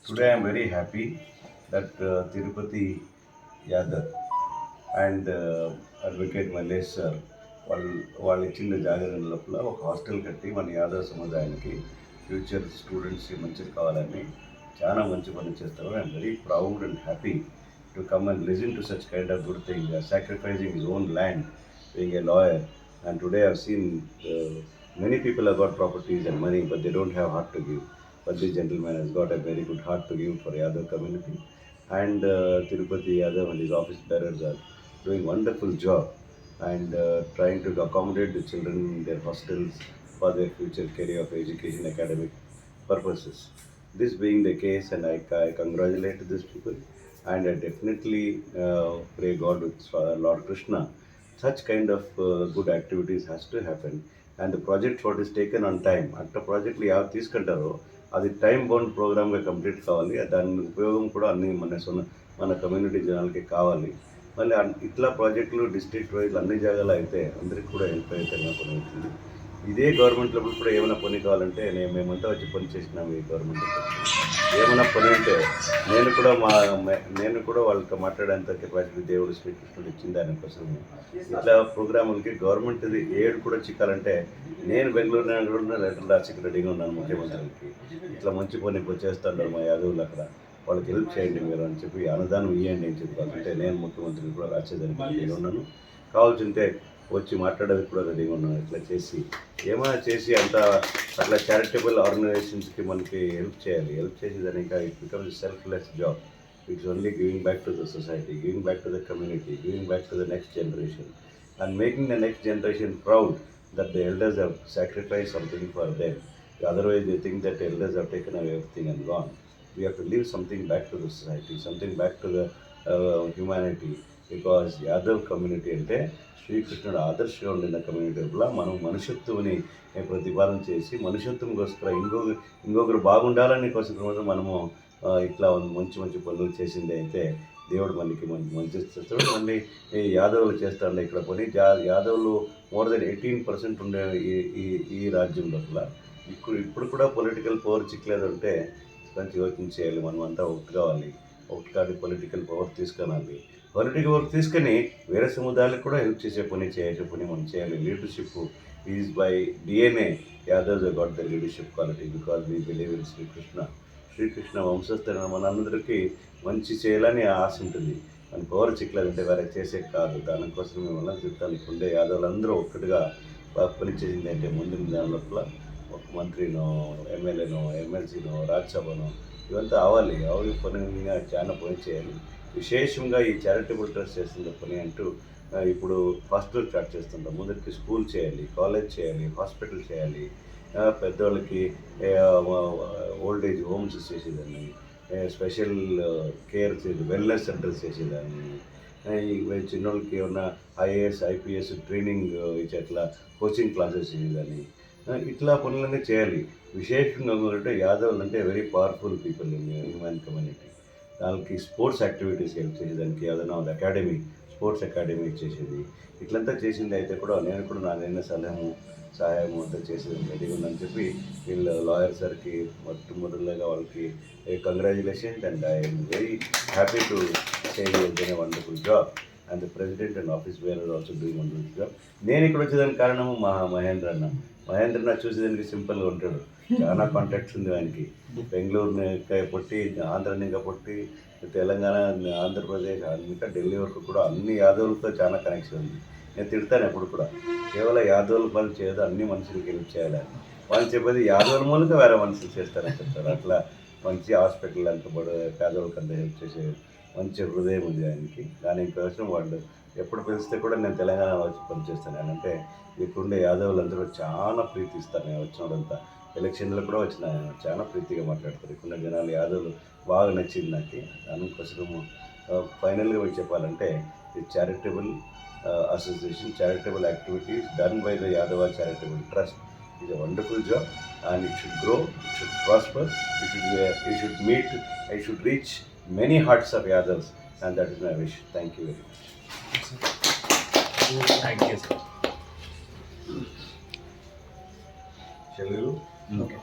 Today I am very happy that Tirupati Yadav and Advocate Malesh sir వాళ్ళు ఇచ్చిన జాగ్రత్త లోపల ఒక హాస్టల్ కట్టి మన యాదవ్ సముదాయానికి ఫ్యూచర్ స్టూడెంట్స్కి మంచిది కావాలని చాలా మంచి పని చేస్తారు. I'm very proud and happy to come and listen to such kind of good thing, sacrificing his own land, being a lawyer. And today I've seen many people have got properties and money, but they don't have heart to give. But this gentleman has got a very good heart to give for Yadav community. And Tirupati Yadav and his office bearers are doing wonderful job and trying to accommodate the children in their hostels for their future career of education, academic purposes. This being the case, and I congratulate these people, and I definitely pray God with Lord Krishna. Such kind of good activities has to happen, and the project what is taken on time. అట్లా ప్రాజెక్టులు యావ తీసుకుంటారో అది time bound ప్రోగ్రామ్గా complete కావాలి. దాని ఉపయోగం కూడా అన్ని మన కమ్యూనిటీ జనాలకి కావాలి. మళ్ళీ ఇట్లా ప్రాజెక్టులు డిస్ట్రిక్ట్ వైజ్ అన్ని జాగాలో అయితే అందరికి కూడా హెల్ప్ అయితే పని అవుతుంది. ఇదే గవర్నమెంట్ లెవెల్ కూడా ఏమైనా పని కావాలంటే మేమంతా వచ్చి పని చేసినాము. ఈ గవర్నమెంట్ ఏమైనా పని అంటే నేను కూడా వాళ్ళతో మాట్లాడేంత కెపాసిటీ దేవుడు శ్రీకృష్ణుడు ఇచ్చింది. దానికోసం ఇట్లా ప్రోగ్రాములకి గవర్నమెంట్ది ఏడు కూడా చిక్కాలంటే నేను బెంగళూరు లెటర్ రాసి రెడీగా ఉన్నాను ముఖ్యమంత్రికి. ఇట్లా మంచి పని చేస్తాను మా యాదవులు అక్కడ, వాళ్ళకి హెల్ప్ చేయండి మీరు అని చెప్పి అనుదానం ఇవ్వండి అని చెప్పి అంటే నేను ముఖ్యమంత్రిని కూడా రాసేదానికి రెడీగా ఉన్నాను. కావాల్సింటే వచ్చి మాట్లాడేది కూడా రెడీగా ఉన్నాను. ఇట్లా చేసి ఏమైనా చేసి అట్లా చారిటబుల్ ఆర్గనైజేషన్స్కి మనకి హెల్ప్ చేయాలి. హెల్ప్ చేసేదానికి it becomes selfless job. It's only giving back to the society, giving back to the community, giving back to the next generation, and making the next generation proud that the elders have sacrificed something for them. Otherwise they think that elders have taken away everything and gone. We have to leave something back to the society, something back to the humanity, because Yadav community అంటే శ్రీకృష్ణుడు ఆదర్శంగా ఉండిన community వల్ల మనం మనుషత్తుని ప్రతిపాదన చేసి మనుషత్వంకోసం ఇంకొకరు బాగుండాలని కోసం మనము ఇట్లా మంచి మంచి పనులు చేసింది అయితే దేవుడు మనకి మంచి చేస్తాడు. మళ్ళీ యాదవులు చేస్తాడు ఇక్కడ పని. యాదవులు మోర్ దెన్ 18% ఉండే ఈ రాజ్యం లోపల ఇప్పుడు కూడా పొలిటికల్ పవర్ చిక్కలేదంటే మంచి యోచన చేయాలి. మనం అంతా ఒకటి కావాలి, ఒకటి కాదు పొలిటికల్ పవర్ తీసుకురాలి. పొలిటికల్ పవర్ తీసుకొని వేరే సముదాయాలకు కూడా హెల్ప్ చేసే పని మనం చేయాలి. Leadership is by DNA. Yadavs got the leadership quality because we believe in Srikrishna వంశస్థులైన మనందరికీ మంచి చేయాలని ఆశ ఉంటుంది. మన పవర్ చిక్కలేదంటే వేరే చేసే కాదు. దానికోసం మేము చెప్తాను. ఇప్పుడే యాదవులందరూ ఒక్కటిగా పని చేసింది అంటే ముందు దాని లోపల ఒక మంత్రినో, ఎమ్మెల్యేనో, ఎమ్మెల్సీనో, రాజ్యసభనో ఇవంతా అవ్వాలి పని చాలా పని చేయాలి. విశేషంగా ఈ చారిటబుల్ ట్రస్ట్ చేస్తున్న పని అంటూ ఇప్పుడు హాస్పిటల్ స్టార్ట్ చేస్తుంటాం. ముందరికి స్కూల్ చేయాలి, కాలేజ్ చేయాలి, హాస్పిటల్ చేయాలి, పెద్దవాళ్ళకి ఓల్డ్ ఏజ్ హోమ్స్ చేసేదాన్ని, స్పెషల్ కేర్ వెల్నెస్ సెంటర్స్ చేసేదాన్ని, చిన్నోళ్ళకి ఏమన్నా IAS IPS ట్రైనింగ్ ఇట్లా కోచింగ్ క్లాసెస్ చేసేదాన్ని. ఇట్లా పనులన్నీ చేయాలి. విశేషంగా అంటే యాదవులు అంటే very powerful people in human community. దానికి స్పోర్ట్స్ యాక్టివిటీస్ హెల్ప్ చేసేదానికి ఏదైనా అకాడమీ, స్పోర్ట్స్ అకాడమీ చేసేది. ఇట్లంతా చేసింది అయితే కూడా నేను కూడా నా సహాయం అంతా చేసేది రెడీగా ఉందని చెప్పి వీళ్ళు లాయర్ సార్కి మొట్టమొదటిగా వాళ్ళకి congratulations. And I'm very happy to say you done a wonderful job, and the president and office bearer also doing wonderful job. నేను ఇక్కడ వచ్చేదానికి కారణము మహేంద్ర అన్న చూసేదానికి సింపుల్గా ఉంటాడు. చాలా కాంటాక్ట్స్ ఉంది ఆయనకి. బెంగళూరుని పొట్టి, ఆంధ్రాని పొట్టి, తెలంగాణ, ఆంధ్రప్రదేశ్, ఇంకా ఢిల్లీ వరకు కూడా అన్ని యాదవులతో చాలా కనెక్షన్ ఉంది. నేను తిడతాను ఎప్పుడు కూడా, కేవలం యాదవుల పని చేయదు, అన్ని మనుషులకి హెల్ప్ చేయాలని. వాళ్ళు చెప్పేది యాదవుల మూలక వేరే మనుషులు చేస్తారని చెప్తారు. అట్లా మంచి హాస్పిటల్ అంత పేదవాళ్ళకి అంత హెల్ప్ చేసే మంచి హృదయం ఉంది ఆయనకి. దానికోసం వాళ్ళు ఎప్పుడు పిలిస్తే కూడా నేను తెలంగాణ వచ్చి పనిచేస్తాను. అంటే ఇప్పుడుండే యాదవులందరూ చాలా ప్రీతి ఇస్తారు. నేను వచ్చినప్పుడంతా ఎలక్షన్లో కూడా వచ్చిన చాలా ప్రీతిగా మాట్లాడతారు. ఇప్పుడున్న జనాలు యాదవులు బాగా నచ్చింది నాకు. దానికోసము ఫైనల్గా మీకు చెప్పాలంటే ఈ charitable association, charitable activities done by the Yadava Charitable Trust is a wonderful job, and it should grow, it should prosper, it should reach many hearts of Yadavs, and that is my wish. Thank you very much. Thank you, sir. Shall we do? Okay.